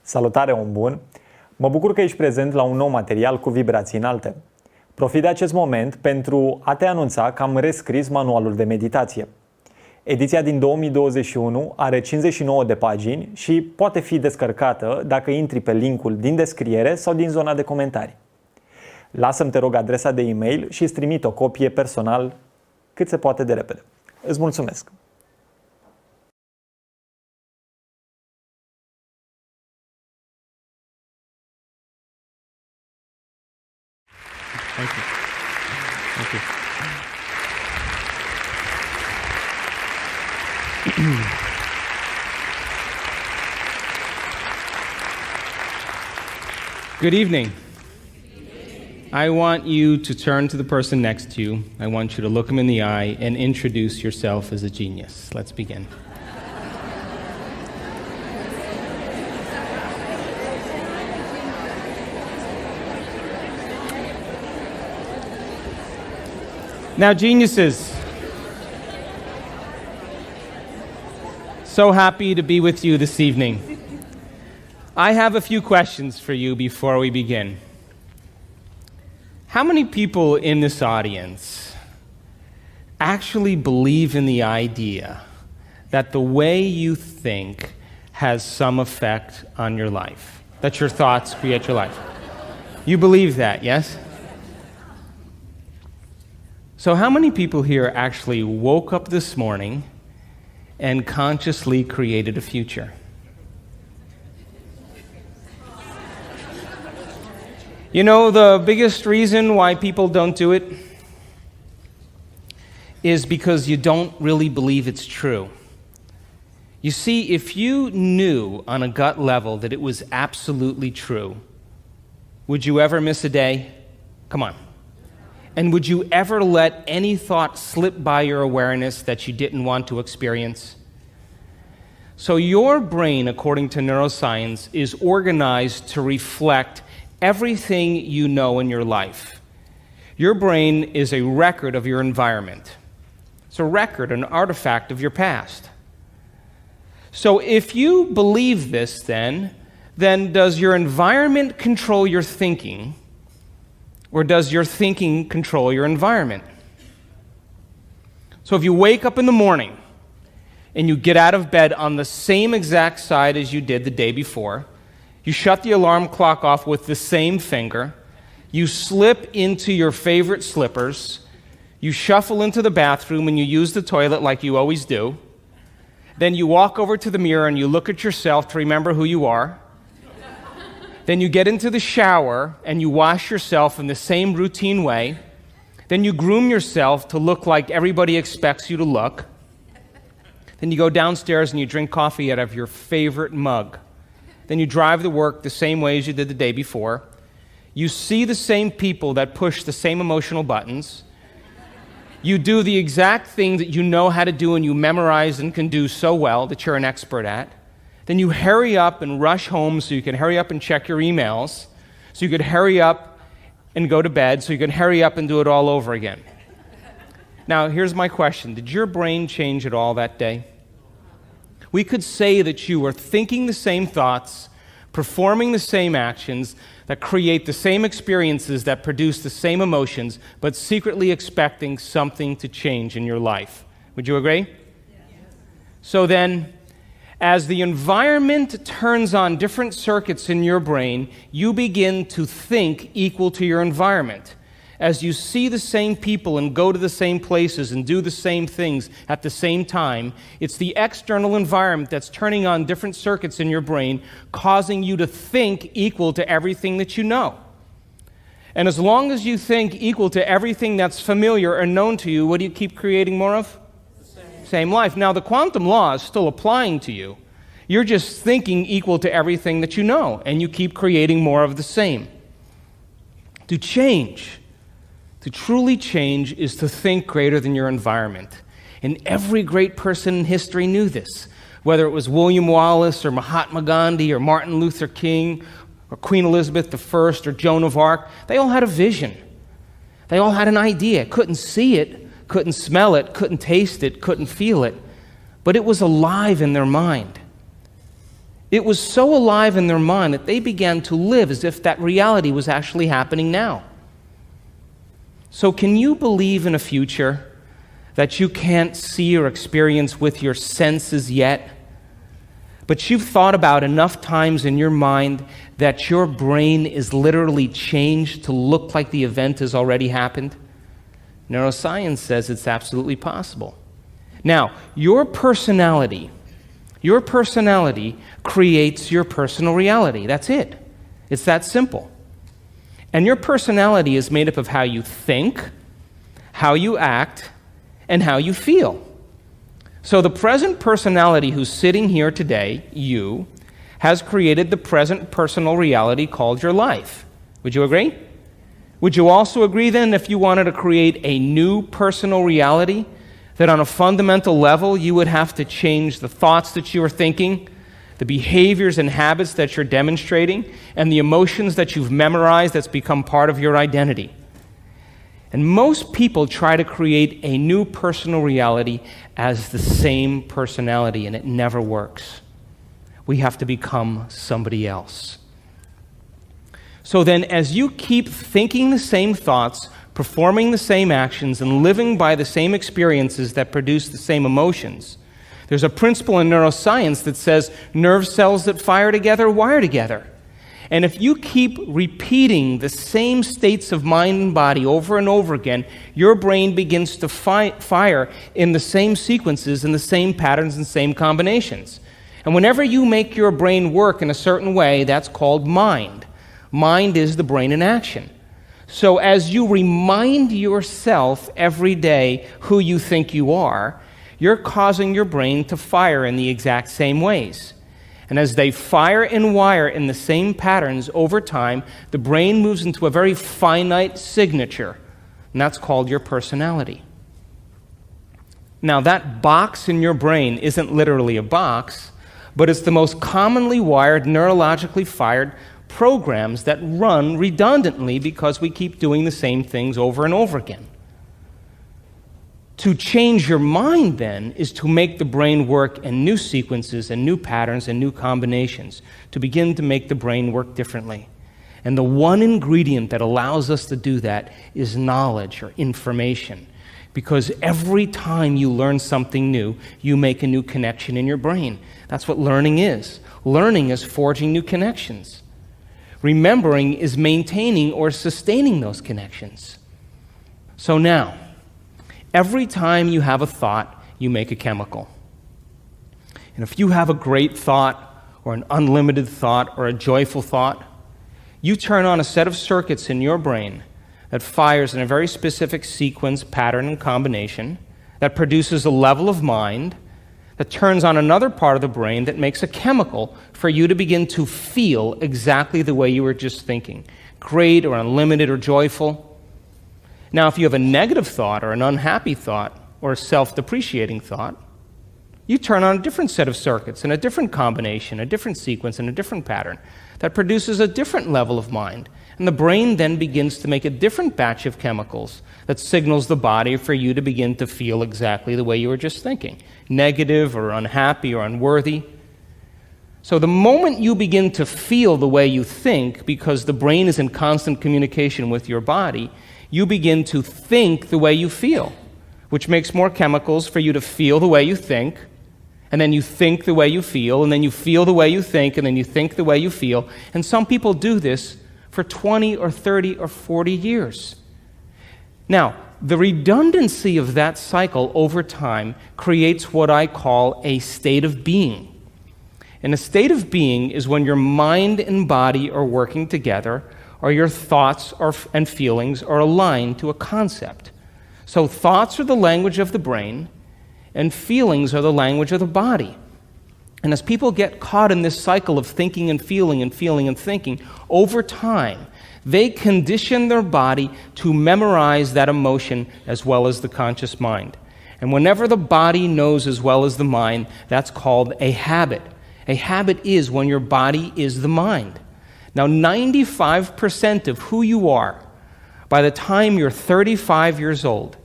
Salutare, om bun! Mă bucur că ești prezent la un nou material cu Vibrații Înalte. Profit de acest moment pentru a te anunța că am rescris manualul de meditație. Ediția din 2021 are 59 de pagini și poate fi descărcată dacă intri pe linkul din descriere sau din zona de comentarii. Lasă-mi, te rog, adresa de e-mail și îți trimit o copie personal cât se poate de repede. Îți mulțumesc! Thank you. Thank you. Good evening. I want you to turn to the person next to you. I want you to look him in the eye and introduce yourself as a genius. Let's begin. Now, geniuses, so happy to be with you this evening. I have a few questions for you before we begin. How many people in this audience actually believe in the idea that the way you think has some effect on your life? That your thoughts create your life? You believe that, yes? So how many people here actually woke up this morning and consciously created a future? You know, the biggest reason why people don't do it is because you don't really believe it's true. You see, if you knew on a gut level that it was absolutely true, would you ever miss a day? Come on. And would you ever let any thought slip by your awareness that you didn't want to experience? So your brain, according to neuroscience, is organized to reflect everything you know in your life. Your brain is a record of your environment. It's a record, an artifact of your past. So if you believe this, then does your environment control your thinking? Or does your thinking control your environment? So if you wake up in the morning and you get out of bed on the same exact side as you did the day before, you shut the alarm clock off with the same finger, you slip into your favorite slippers, you shuffle into the bathroom and you use the toilet like you always do, then you walk over to the mirror and you look at yourself to remember who you are. Then you get into the shower and you wash yourself in the same routine way. Then you groom yourself to look like everybody expects you to look. Then you go downstairs and you drink coffee out of your favorite mug. Then you drive to work the same way as you did the day before. You see the same people that push the same emotional buttons. You do the exact thing that you know how to do and you memorize and can do so well that you're an expert at. Then you hurry up and rush home so you can hurry up and check your emails, so you could hurry up and go to bed, so you can hurry up and do it all over again. Now, here's my question. Did your brain change at all that day? We could say that you were thinking the same thoughts, performing the same actions, that create the same experiences, that produce the same emotions, but secretly expecting something to change in your life. Would you agree? Yes. So then, as the environment turns on different circuits in your brain, you begin to think equal to your environment. As you see the same people and go to the same places and do the same things at the same time, it's the external environment that's turning on different circuits in your brain, causing you to think equal to everything that you know. And as long as you think equal to everything that's familiar or known to you, what do you keep creating more of? Same life. Now, the quantum law is still applying to you. You're just thinking equal to everything that you know, and you keep creating more of the same. To change, to truly change, is to think greater than your environment. And every great person in history knew this, whether it was William Wallace or Mahatma Gandhi or Martin Luther King or Queen Elizabeth I or Joan of Arc. They all had a vision. They all had an idea. Couldn't see it, couldn't smell it, couldn't taste it, couldn't feel it, but it was alive in their mind. It was so alive in their mind that they began to live as if that reality was actually happening now. So can you believe in a future that you can't see or experience with your senses yet, but you've thought about enough times in your mind that your brain is literally changed to look like the event has already happened? Neuroscience says it's absolutely possible. Now, your personality creates your personal reality. That's it. It's that simple. And your personality is made up of how you think, how you act, and how you feel. So the present personality who's sitting here today, you, has created the present personal reality called your life. Would you agree? Would you also agree then, if you wanted to create a new personal reality, that on a fundamental level you would have to change the thoughts that you are thinking, the behaviors and habits that you're demonstrating, and the emotions that you've memorized that's become part of your identity? And most people try to create a new personal reality as the same personality, and it never works. We have to become somebody else. So then, as you keep thinking the same thoughts, performing the same actions, and living by the same experiences that produce the same emotions, there's a principle in neuroscience that says nerve cells that fire together wire together. And if you keep repeating the same states of mind and body over and over again, your brain begins to fire in the same sequences and the same patterns and same combinations. And whenever you make your brain work in a certain way, that's called mind. Mind is the brain in action. So as you remind yourself every day who you think you are, you're causing your brain to fire in the exact same ways. And as they fire and wire in the same patterns over time, the brain moves into a very finite signature, and that's called your personality. Now, that box in your brain isn't literally a box, but it's the most commonly wired, neurologically fired programs that run redundantly because we keep doing the same things over and over again. To change your mind, then, is to make the brain work in new sequences and new patterns and new combinations, to begin to make the brain work differently. And the one ingredient that allows us to do that is knowledge or information. Because every time you learn something new, you make a new connection in your brain. That's what learning is. Learning is forging new connections. Remembering is maintaining or sustaining those connections. So now, every time you have a thought, you make a chemical. And if you have a great thought, or an unlimited thought, or a joyful thought, you turn on a set of circuits in your brain that fires in a very specific sequence, pattern, and combination, that produces a level of mind, that turns on another part of the brain that makes a chemical for you to begin to feel exactly the way you were just thinking, great or unlimited or joyful. Now, if you have a negative thought or an unhappy thought or a self-depreciating thought, you turn on a different set of circuits and a different combination, a different sequence, and a different pattern that produces a different level of mind. And the brain then begins to make a different batch of chemicals that signals the body for you to begin to feel exactly the way you were just thinking, negative or unhappy or unworthy. So the moment you begin to feel the way you think, because the brain is in constant communication with your body, you begin to think the way you feel, which makes more chemicals for you to feel the way you think, and then you think the way you feel, and then you feel the way you think, and then you think the way you feel. And some people do this for 20 or 30 or 40 years. Now, the redundancy of that cycle over time creates what I call a state of being. And a state of being is when your mind and body are working together, or your thoughts and feelings are aligned to a concept. So thoughts are the language of the brain, and feelings are the language of the body. And as people get caught in this cycle of thinking and feeling and feeling and thinking, over time, they condition their body to memorize that emotion as well as the conscious mind. And whenever the body knows as well as the mind, that's called a habit. A habit is when your body is the mind. Now, 95% of who you are by the time you're 35 years old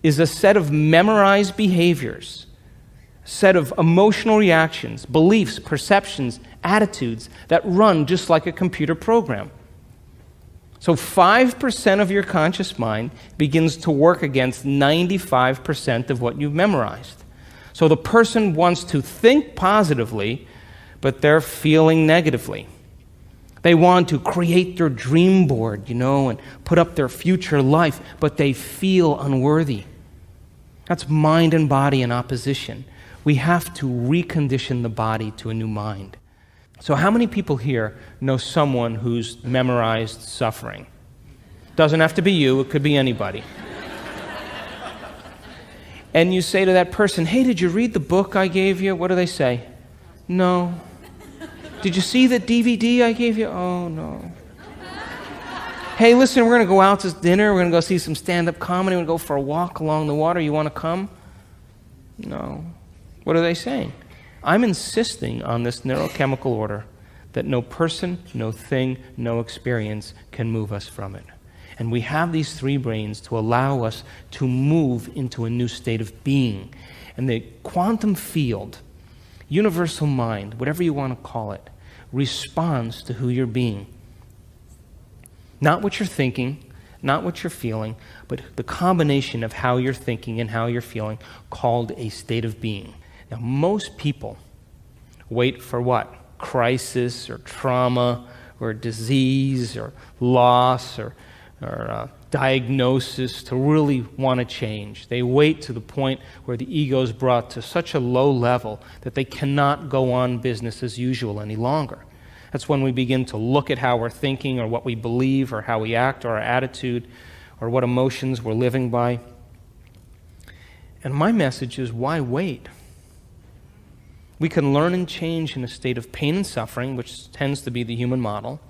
is a set of memorized behaviors, set of emotional reactions, beliefs, perceptions, attitudes that run just like a computer program. So 5% of your conscious mind begins to work against 95% of what you've memorized. So the person wants to think positively, but they're feeling negatively. They want to create their dream board, and put up their future life, but they feel unworthy. That's mind and body in opposition. We have to recondition the body to a new mind. So how many people here know someone who's memorized suffering? Doesn't have to be you, it could be anybody. And you say to that person, hey, did you read the book I gave you? What do they say? No. Did you see the DVD I gave you? Oh, no. Hey, listen, we're going to go out to dinner. We're going to go see some stand-up comedy. We're going to go for a walk along the water. You want to come? No. What are they saying? I'm insisting on this neurochemical order that no person, no thing, no experience can move us from it. And we have these three brains to allow us to move into a new state of being. And the quantum field, universal mind, whatever you want to call it, responds to who you're being. Not what you're thinking, not what you're feeling, but the combination of how you're thinking and how you're feeling, called a state of being. Now, most people wait for what? Crisis or trauma or disease or loss or diagnosis to really want to change. They wait to the point where the ego is brought to such a low level that they cannot go on business as usual any longer. That's when we begin to look at how we're thinking or what we believe or how we act or our attitude or what emotions we're living by. And my message is, why wait? We can learn and change in a state of pain and suffering, which tends to be the human model,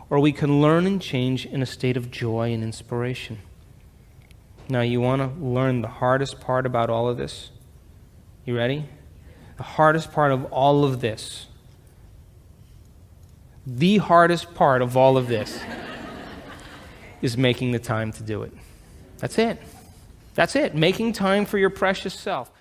or we can learn and change in a state of joy and inspiration. Now, you want to learn the hardest part about all of this? You ready? The hardest part of all of this. The hardest part of all of this is making the time to do it. That's it. That's it. Making time for your precious self.